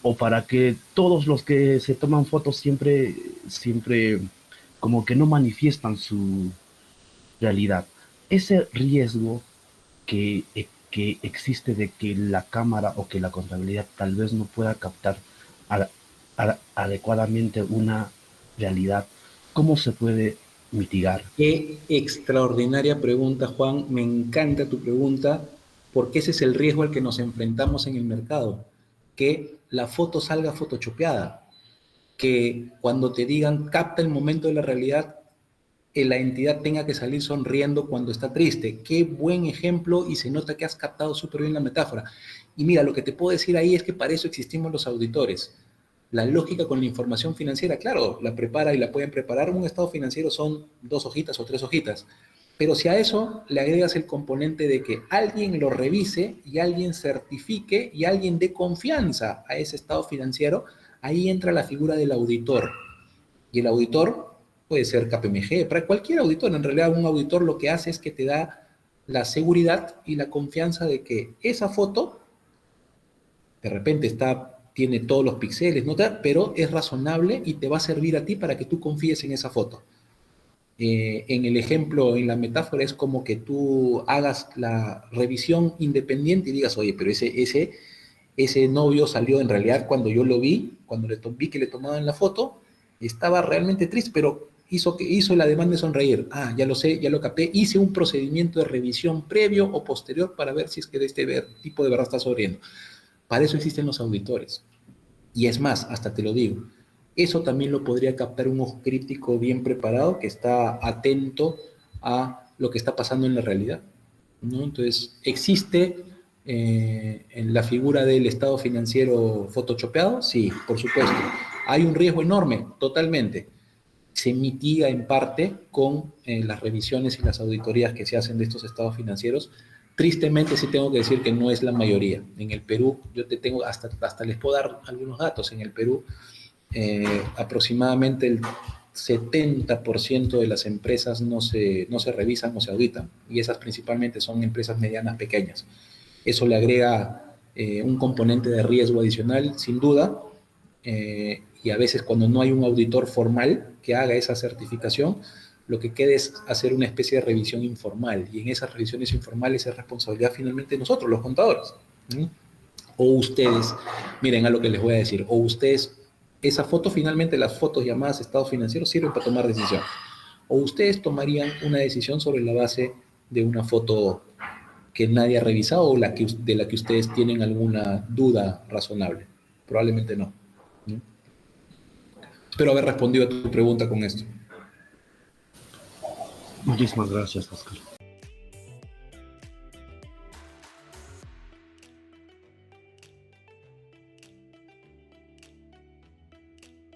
O para que todos los que se toman fotos siempre como que no manifiestan su realidad. Ese riesgo que existe de que la cámara o que la contabilidad tal vez no pueda captar adecuadamente una realidad, ¿cómo se puede mitigar? Qué extraordinaria pregunta, Juan. Me encanta tu pregunta, porque ese es el riesgo al que nos enfrentamos en el mercado, que la foto salga photoshopeada, que cuando te digan capta el momento de la realidad, la entidad tenga que salir sonriendo cuando está triste. Qué buen ejemplo, y se nota que has captado súper bien la metáfora. Y mira, lo que te puedo decir ahí es que para eso existimos los auditores. La lógica con la información financiera, claro, la prepara y la pueden preparar. Un estado financiero son 2 hojitas o 3 hojitas. Pero si a eso le agregas el componente de que alguien lo revise y alguien certifique y alguien dé confianza a ese estado financiero, ahí entra la figura del auditor. Y el auditor puede ser KPMG, para cualquier auditor. En realidad, un auditor lo que hace es que te da la seguridad y la confianza de que esa foto de repente tiene todos los píxeles, ¿no? Pero es razonable y te va a servir a ti para que tú confíes en esa foto. En el ejemplo, en la metáfora, es como que tú hagas la revisión independiente y digas, oye, pero ese novio salió en realidad cuando yo lo vi, cuando vi que le tomaban la foto, estaba realmente triste, pero hizo el ademán de sonreír. Ah, ya lo sé, ya lo capté. Hice un procedimiento de revisión previo o posterior para ver si es que de este tipo de verdad está sonriendo. Para eso existen los auditores. Y es más, hasta te lo digo, eso también lo podría captar un ojo crítico bien preparado que está atento a lo que está pasando en la realidad, ¿no? Entonces, ¿existe en la figura del estado financiero photoshopeado? Sí, por supuesto. ¿Hay un riesgo enorme? Totalmente. Se mitiga en parte con las revisiones y las auditorías que se hacen de estos estados financieros. Tristemente sí tengo que decir que no es la mayoría. En el Perú, yo te tengo, hasta les puedo dar algunos datos. En el Perú, aproximadamente el 70% de las empresas no se revisan o se auditan, y esas principalmente son empresas medianas pequeñas. Eso le agrega un componente de riesgo adicional, sin duda, y a veces cuando no hay un auditor formal que haga esa certificación, lo que queda es hacer una especie de revisión informal, y en esas revisiones informales es responsabilidad finalmente de nosotros, los contadores. ¿Sí? O ustedes, miren a lo que les voy a decir, o ustedes, esa foto finalmente, las fotos llamadas estados financieros sirven para tomar decisiones, o ustedes tomarían una decisión sobre la base de una foto que nadie ha revisado o de la que ustedes tienen alguna duda razonable. Probablemente no. ¿No? Espero haber respondido a tu pregunta con esto. Muchísimas gracias, Oscar.